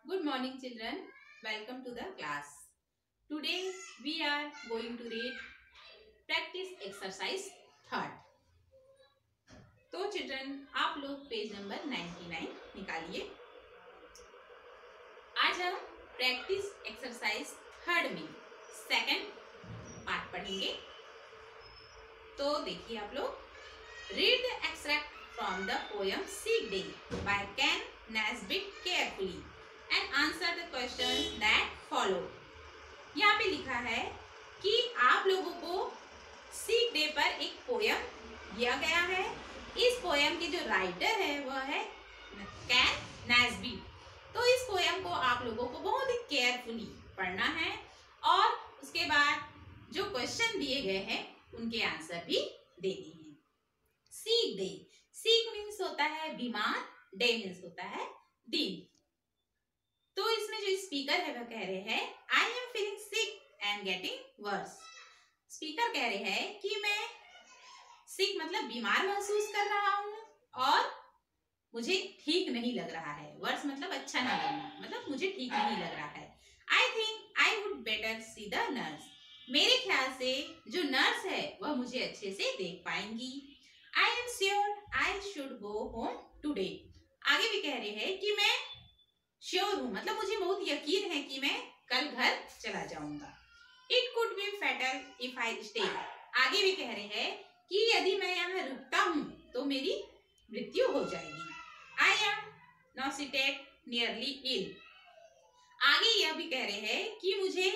Good morning children. Welcome to the class. Today we are going to read practice exercise third. तो children आप लोग page number 99 निकालिए। आज हम practice exercise third में second part पढ़ेंगे। तो देखिए आप लोग, read the extract from the poem sick day by Ken Nesbitt carefully and answer the question that follow. यहाँ पे लिखा है कि आप लोगों को सीक डे पर एक पोयम दिया गया है। इस पोयम के जो राइटर है वह है कैन नैस्बिट। तो इस पोयम को आप लोगों को बहुत ही केयरफुली पढ़ना है और उसके बाद जो क्वेश्चन दिए गए हैं उनके आंसर भी देने हैं। सीक डे, सीक मीन्स होता है बीमार, डे मीन्स होता है दिन। तो इसमें जो स्पीकर है वह कह रहे हैं I am feeling sick and getting worse. Speaker कह रहे हैं कि मैं सिक मतलब बीमार महसूस कर रहा हूँ और मुझे ठीक नहीं लग रहा है। वर्स मतलब अच्छा ना लगना, मतलब मुझे ठीक नहीं लग रहा है। I think I would better C the nurse. मेरे ख्याल से जो नर्स है वह मुझे अच्छे से देख पाएंगी। I am sure I should go home today. आगे भी कह रहे हैं कि मैं श्योर हूँ, मतलब मुझे बहुत यकीन है कि मैं कल घर चला जाऊंगा। It could be fatal if I stay. आगे भी कह रहे हैं कि यदि मैं यहाँ रुकता हूँ तो मेरी मृत्यु हो जाएगी। आई एम नॉसिटेड नियरली इल। आगे यह भी कह रहे हैं कि मुझे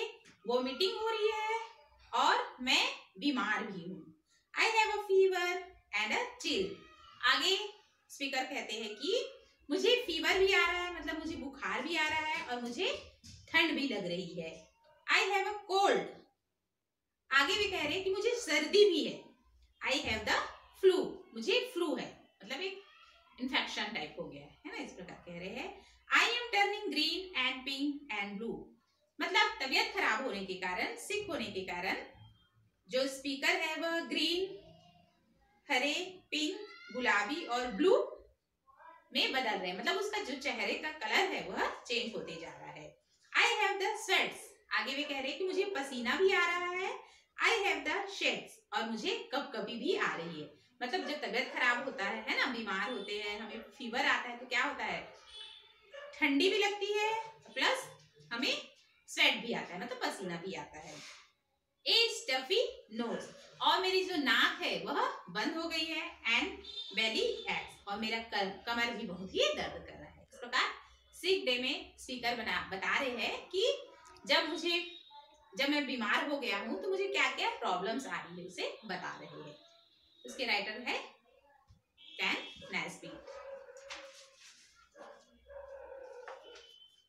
वोमिटिंग हो रही है और मैं बीमार भी हूँ। I have a fever and a chill. आगे स्पीकर कहते हैं कि मुझे फीवर भी आ रहा है, मतलब मुझे बुखार भी आ रहा है और मुझे ठंड भी लग रही है। I have a cold. आगे भी कह रहे हैं कि मुझे सर्दी भी है। I have the flu. मुझे फ्लू है, मतलब एक इन्फेक्शन टाइप हो गया है ना, इस प्रकार कह रहे हैं। I am turning green and pink and blue. मतलब तबियत खराब होने के कारण, सिक होने के कारण जो स्पीकर है वह ग्रीन, हरे, पिंक, गुलाबी और ब्लू में बदल रहे हैं, मतलब उसका जो चेहरे का कलर है वह चेंज होते जा रहा है। I have the sweats. आगे भी कह रहे हैं कि मुझे पसीना भी आ रहा है। I have the shades. और मुझे कभी भी आ रही है, मतलब जब तबियत खराब होता है ना, बीमार होते हैं, हमें फीवर आता है तो क्या होता है, ठंडी भी लगती है प्लस हमें स्वेट भी आता है, मतलब पसीना भी आता है। ए स्टफी नोज। और मेरी जो नाक है वह बंद हो गई है। And belly aches. और मेरा कमर भी बहुत ही दर्द कर रहा है। इस प्रकार सिक डे में स्पीकर बता रहे हैं कि जब मैं बीमार हो गया हूँ तो मुझे क्या क्या प्रॉब्लम्स आ रही है उसे बता रहे हैं। उसके राइटर है Ken Nesbitt.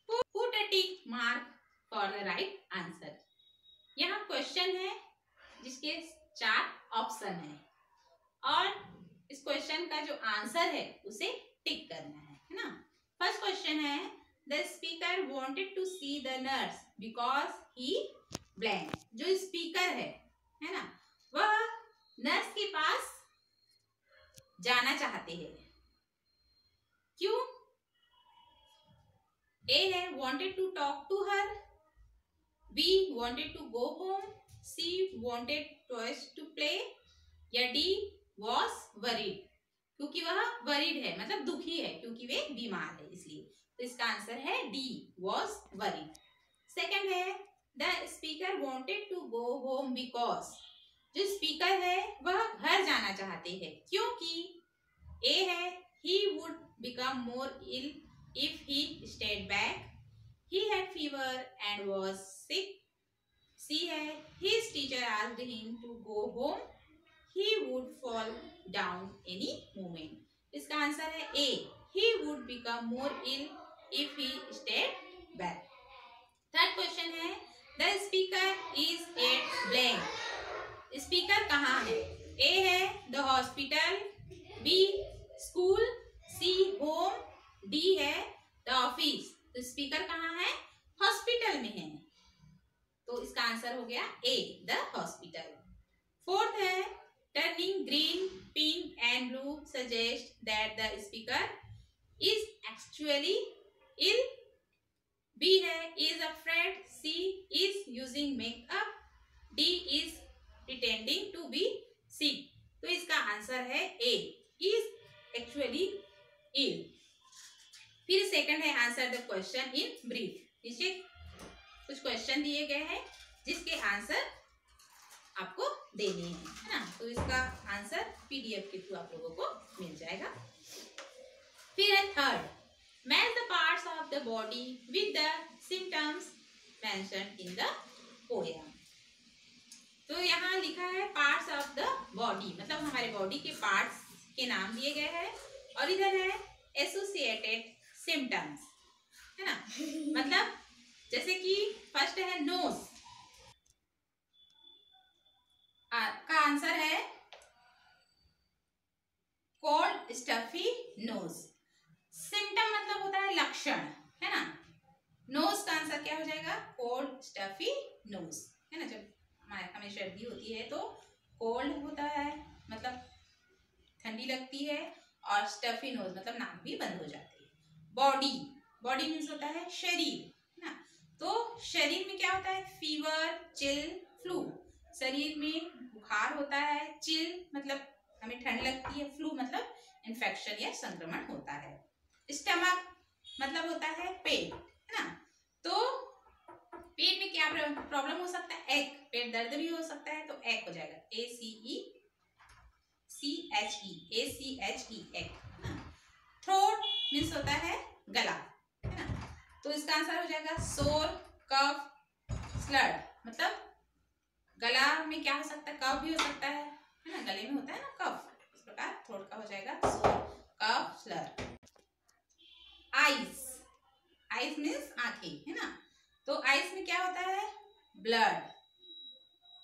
Put a tick mark for the right answer. यहाँ क्वेश्चन है जिसके 4 ऑप्शन है और इस क्वेश्चन का जो आंसर है उसे टिक करना है ना। फर्स्ट क्वेश्चन है the speaker wanted to see the nurse because he blank. जो स्पीकर है ना, वह नर्स के पास जाना चाहते हैं। क्यों? ए है wanted to talk to her, B wanted to go home, C wanted toys to play, या डी वॉज वरीड, क्योंकि वह वरीड है, मतलब दुखी है क्योंकि वे बीमार है इसलिए। तो इसका आंसर है डी वॉज वरीड। सेकंड है the speaker wanted to go home because. जो स्पीकर है वह घर जाना चाहते हैं क्योंकि ए है he would become more ill if he stayed back, he had fever and was sick. C है his teacher asked him to go home, he would fall down any moment. इसका आंसर है A, he would become more ill if he stayed back. Third question है the speaker is at blank. Speaker कहाँ है? A है the hospital, B school, C home, D है the office. तो speaker कहाँ है? हॉस्पिटल में है, तो इसका आंसर हो गया ए द हॉस्पिटल। फोर्थ है turning green, pink and blue suggest that the speaker is actually ill. B है is afraid, C is using makeup, D is pretending to be sick. तो इसका आंसर है ए, इज एक्चुअली इल। फिर second है answer the question in brief. नीचे कुछ question दिए गए हैं जिसके आंसर आपको देने हैं, है ना। तो इसका आंसर पीडीएफ के थ्रू आप लोगों को मिल जाएगा। फिर है third, match the parts of the body with the symptoms mentioned in the poem. तो यहाँ लिखा है पार्ट्स ऑफ द बॉडी, मतलब हमारे बॉडी के पार्ट्स के नाम दिए गए हैं, और इधर है एसोसिएटेड सिम्टम्स, है ना। मतलब जैसे कि फर्स्ट है नोज, का आंसर है कोल्ड स्टफी नोज। सिम्टम मतलब होता है लक्षण, है ना। नोज का आंसर क्या हो जाएगा, कोल्ड स्टफी नोज, है ना। जब हमें सर्दी होती है तो कोल्ड होता है, मतलब ठंडी लगती है, और स्टफी नोज मतलब नाक भी बंद हो जाती है। बॉडी, बॉडी मीन्स होता है शरीर, है ना। तो शरीर में क्या होता है, फीवर, चिल, फ्लू। शरीर में बुखार होता है, चिल मतलब हमें ठंड लगती है, फ्लू मतलब इन्फेक्शन या संक्रमण होता है। स्टमक मतलब होता है पेट, है ना। तो पेट में क्या प्रॉब्लम हो सकता है, एक पेट दर्द भी हो सकता है, तो एक हो जाएगा ACECHE, ACHE एक। थ्रोट मीन्स होता है गला, है ना। तो इसका आंसर हो जाएगा सोर, कफ, स्लर्ड। मतलब गला में क्या हो सकता है, कफ भी हो सकता है ना, गले में होता है ना कफ, इस प्रकार थ्रोट का हो जाएगा सोर, कफ, स्लर्ड। आइज, आइज मीन्स आंखें, है ना। तो आइज में क्या होता है, ब्लड,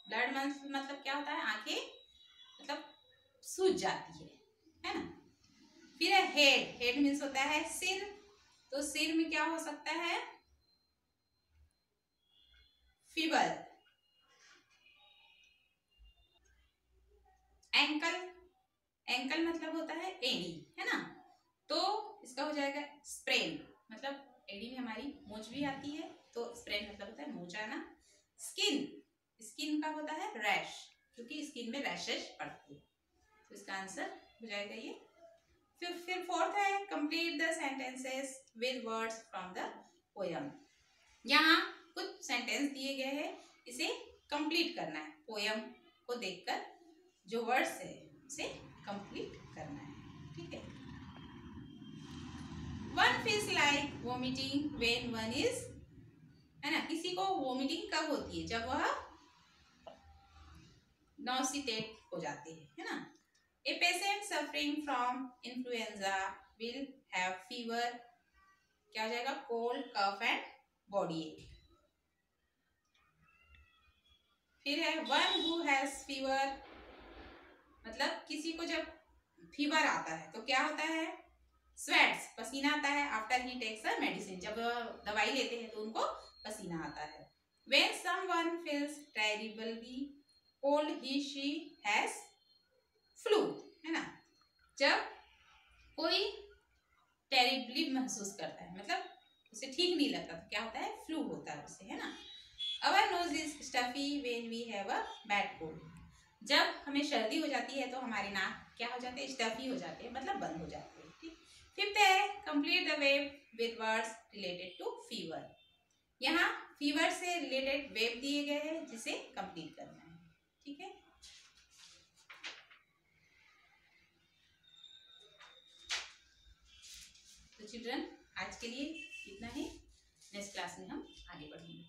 ब्लड मतलब क्या होता है, आंखें मतलब सूज जाती है ना। फिर है हेड, हेड मीन्स होता है सिर, तो सिर में क्या हो सकता है, फीवर। एंकल, एंकल मतलब होता है एड़ी, है ना। तो इसका हो जाएगा स्प्रेन, मतलब एड़ी में हमारी मोच भी आती है, तो स्प्रेन मतलब होता है मोच आना। स्किन, स्किन का होता है रैश, क्योंकि स्किन में रैशेस पड़ती है, तो इसका आंसर हो जाएगा ये। फिर फोर्थ है complete the sentences with words from the poem. यहाँ कुछ सेंटेंस दिए गए हैं, इसे कंप्लीट करना है, पोयम को देखकर जो वर्ड्स है उसे कंप्लीट करना है, ठीक है। One feels like vomiting when one is, है ना। किसी को वोमिटिंग कब होती है, जब वह नॉसिटेट हो जाते हैं, है ना। A patient suffering from influenza will have fever, क्या हो जाएगा, कोल्ड, कफ एंड बॉडी एक। फिर है वन हु हैज फीवर, मतलब किसी को जब फीवर आता है तो क्या होता है, स्वेट्स, पसीना आता है, after he takes a medicine, जब दवाई लेते हैं तो उनको पसीना आता है। When someone feels terribly cold he she has flu, है ना। जब कोई टेरिबली महसूस करता है, मतलब उसे ठीक नहीं लगता, तो क्या होता है, फ्लू होता है उसे, है ना। Our nose is stuffy when we have a bad cold, जब हमें सर्दी हो जाती है तो हमारे नाक क्या हो जाते हैं, स्टफी हो जाते हैं, मतलब बंद हो जाते हैं, ठीक। फिफ्थ है complete the web with words related to fever. यहाँ फीवर से रिलेटेड वेब दिए गए हैं जिसे कंप्लीट करना है, ठीक है। तो चिल्ड्रन आज के लिए इतना ही, नेक्स्ट क्लास में हम आगे बढ़ेंगे।